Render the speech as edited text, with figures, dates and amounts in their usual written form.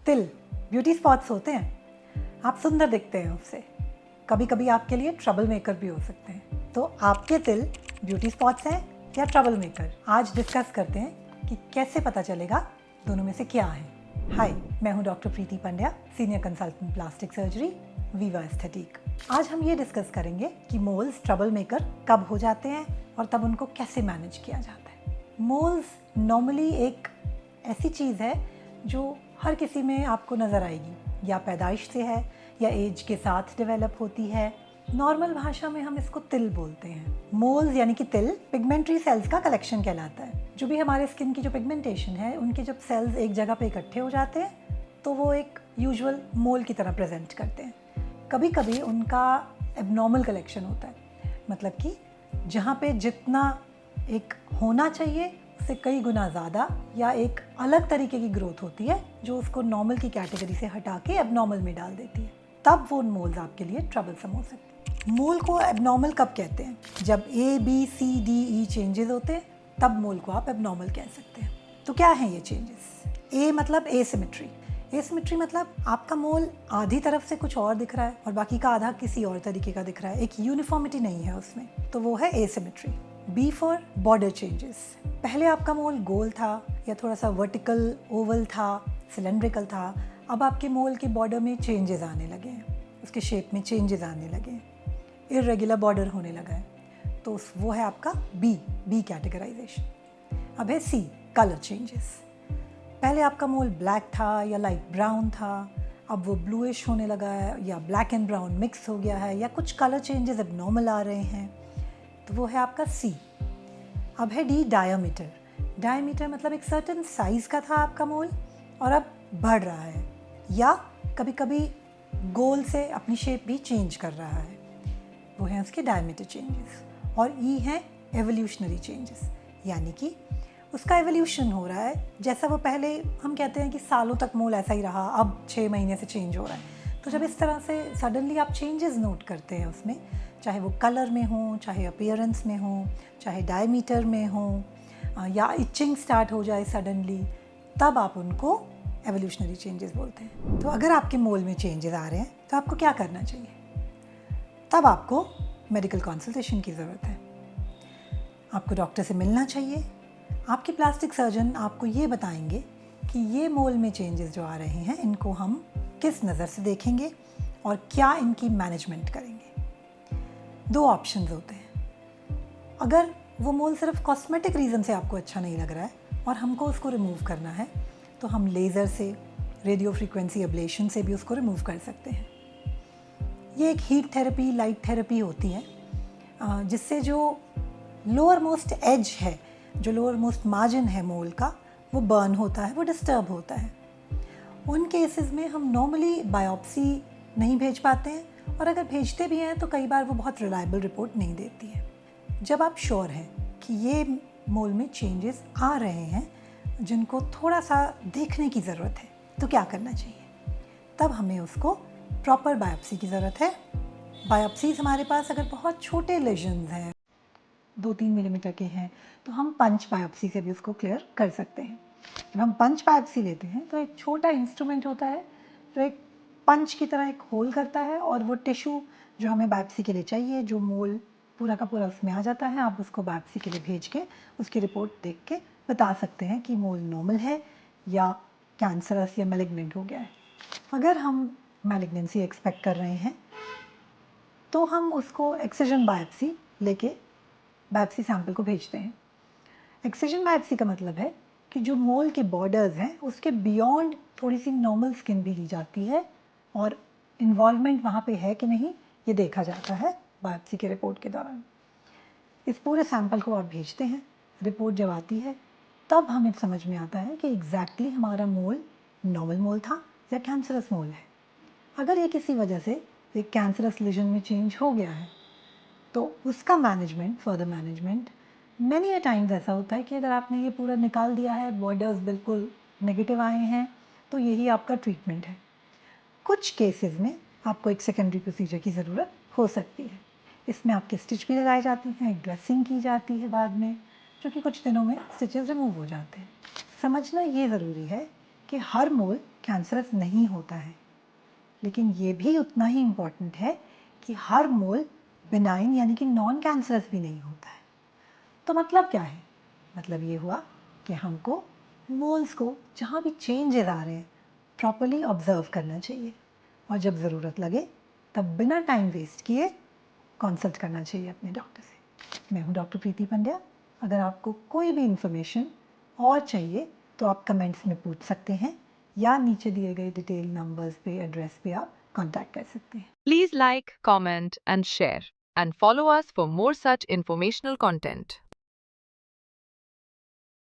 तिल beauty spots होते हैं। आप सुंदर दिखते हैं उससे, कभी कभी आपके लिए ट्रबल मेकर भी हो सकते हैं। तो आपके तिल ब्यूटी स्पॉट्स हैं या ट्रबल मेकर? आज डिस्कस करते हैं कि कैसे पता चलेगा दोनों में से क्या है। हाय, मैं हूं doctor Preeti Pandya, senior consultant plastic surgery, Viva Aesthetic. आज हम ये डिस्कस करेंगे कि मोल्स ट्रबल मेकर कब हो जाते हैं और तब उनको कैसे मैनेज किया जाता है। मोल्स नॉर्मली एक ऐसी चीज़ है जो हर किसी में आपको नज़र आएगी, या पैदाइश से है या एज के साथ डेवलप होती है। नॉर्मल भाषा में हम इसको तिल बोलते हैं। मोल्स यानी कि तिल पिगमेंटरी सेल्स का कलेक्शन कहलाता है। जो भी हमारे स्किन की जो पिगमेंटेशन है, उनके जब सेल्स एक जगह पे इकट्ठे हो जाते हैं तो वो एक यूजुअल मोल की तरह प्रेजेंट करते हैं। कभी कभी उनका एबनॉर्मल कलेक्शन होता है, मतलब कि जहाँ पे जितना एक होना चाहिए उससे कई गुना ज़्यादा या एक अलग तरीके की ग्रोथ होती है जो उसको नॉर्मल की कैटेगरी से हटा के एबनॉर्मल में डाल देती है। तब वो मोल्स आपके लिए ट्रबलसम हो सकते हैं। मोल को एबनॉर्मल कब कहते हैं? जब ABCDE चेंजेस होते हैं तब मोल को आप एबनॉर्मल कह सकते हैं। तो क्या है ये चेंजेस? ए मतलब एसिमेट्री। एसिमेट्री मतलब आपका मोल आधी तरफ से कुछ और दिख रहा है और बाकी का आधा किसी और तरीके का दिख रहा है, एक यूनिफॉर्मिटी नहीं है उसमें, तो वो है asymmetry. B for border changes. पहले आपका मोल गोल था या थोड़ा सा वर्टिकल ओवल था, सिलेंड्रिकल था, अब आपके मोल के बॉर्डर में चेंजेस आने लगे हैं, उसके शेप में चेंजेस आने लगे हैं, इर्रेगुलर बॉर्डर होने लगा है, तो वो है आपका बी कैटेगराइजेशन। अब है सी, कलर चेंजेस। पहले आपका मोल ब्लैक था या लाइट ब्राउन था, अब वो ब्लूइश होने लगा है या ब्लैक एंड ब्राउन मिक्स हो गया है या कुछ कलर चेंजेस अब नॉर्मल आ रहे हैं, तो वो है आपका सी। अब है डी, डायमीटर। डायमीटर मतलब एक सर्टेन साइज़ का था आपका मोल और अब बढ़ रहा है या कभी कभी गोल से अपनी शेप भी चेंज कर रहा है, वो है उसके डायमीटर चेंजेस। और ई है एवोल्यूशनरी चेंजेस, यानी कि उसका एवोल्यूशन हो रहा है। जैसा वो पहले हम कहते हैं कि सालों तक मोल ऐसा ही रहा, अब 6 महीने से चेंज हो रहा है। तो जब इस तरह से सडनली आप चेंजेस नोट करते हैं उसमें, चाहे वो कलर में हो, चाहे अपीयरेंस में हो, चाहे डायमीटर में हो, या इचिंग स्टार्ट हो जाए सडनली, तब आप उनको एवोल्यूशनरी चेंजेस बोलते हैं। तो अगर आपके मोल में चेंजेस आ रहे हैं तो आपको क्या करना चाहिए? तब आपको मेडिकल कंसल्टेशन की ज़रूरत है। आपको डॉक्टर से मिलना चाहिए। आपके प्लास्टिक सर्जन आपको ये बताएंगे कि ये मोल में चेंजेस जो आ रहे हैं, इनको हम किस नज़र से देखेंगे और क्या इनकी मैनेजमेंट करेंगे। 2 ऑप्शंस होते हैं। अगर वो मोल सिर्फ कॉस्मेटिक रीज़न से आपको अच्छा नहीं लग रहा है और हमको उसको रिमूव करना है, तो हम लेज़र से, रेडियो फ्रीक्वेंसी एब्लेशन से भी उसको रिमूव कर सकते हैं। ये एक हीट थेरेपी, लाइट थेरेपी होती है, जिससे जो लोअर मोस्ट एज है, जो लोअर मोस्ट मार्जिन है मोल का, वो बर्न होता है, वो डिस्टर्ब होता है। उन केसेस में हम नॉर्मली बायोप्सी नहीं भेज पाते हैं, और अगर भेजते भी हैं तो कई बार वो बहुत रिलायबल रिपोर्ट नहीं देती है। जब आप श्योर हैं कि ये मोल में चेंजेस आ रहे हैं जिनको थोड़ा सा देखने की ज़रूरत है, तो क्या करना चाहिए? तब हमें उसको प्रॉपर बायोप्सी की ज़रूरत है। बायोप्सीज हमारे पास अगर बहुत छोटे लेजन्स हैं, 2-3 मिलीमीटर के हैं, तो हम पंच बायोप्सी से भी उसको क्लियर कर सकते हैं। जब हम पंच बायोप्सी लेते हैं तो एक छोटा इंस्ट्रूमेंट होता है जो एक पंच की तरह एक होल करता है, और वो टिश्यू जो हमें बायोप्सी के लिए चाहिए, जो मोल पूरा का पूरा उसमें आ जाता है, आप उसको बायोप्सी के लिए भेज के उसकी रिपोर्ट देख के बता सकते हैं कि मोल नॉर्मल है या कैंसरस या मैलिग्नेंट हो गया है। अगर हम मैलिग्नेंसी एक्सपेक्ट कर रहे हैं तो हम उसको एक्सिजन बायोप्सी लेके बायोप्सी सैंपल को भेजते हैं। एक्सिजन बायोप्सी का मतलब है कि जो मोल के बॉर्डर्स हैं उसके बियॉन्ड थोड़ी सी नॉर्मल स्किन भी ली जाती है, और इन्वॉल्वमेंट वहाँ पे है कि नहीं ये देखा जाता है बायोप्सी के रिपोर्ट के दौरान। इस पूरे सैंपल को आप भेजते हैं, रिपोर्ट जब आती है तब हमें समझ में आता है कि एग्जैक्टली हमारा मोल नॉर्मल मोल था या कैंसरस मोल है। अगर ये किसी वजह से एक कैंसरस लीजन में चेंज हो गया है तो उसका management, further management many a times ऐसा होता है कि अगर आपने ये पूरा निकाल दिया है, बॉर्डर्स बिल्कुल नेगेटिव आए हैं, तो यही आपका ट्रीटमेंट है। कुछ केसेस में आपको एक सेकेंडरी प्रोसीजर की ज़रूरत हो सकती है। इसमें आपके स्टिच भी लगाए जाते हैं, एक ड्रेसिंग की जाती है बाद में, जो कि कुछ दिनों में स्टिचेस रिमूव हो जाते हैं। समझना ये ज़रूरी है कि हर मोल कैंसरस नहीं होता है, लेकिन ये भी उतना ही इम्पॉर्टेंट है कि हर मोल बिनाइन यानी कि नॉन कैंसरस भी नहीं होता है। तो मतलब क्या है? मतलब ये हुआ कि हमको मोल्स को जहाँ भी चेंजेस आ रहे हैं प्रॉपरली ऑब्जर्व करना चाहिए, और जब ज़रूरत लगे तब बिना टाइम वेस्ट किए कंसल्ट करना चाहिए अपने डॉक्टर से। मैं हूँ डॉक्टर प्रीति पंड्या। अगर आपको कोई भी इंफॉर्मेशन और चाहिए तो आप कमेंट्स में पूछ सकते हैं, या नीचे दिए गए डिटेल नंबर्स पे, एड्रेस पे आप कांटेक्ट कर सकते हैं। Please like, comment, and share, and follow us for more such informational content.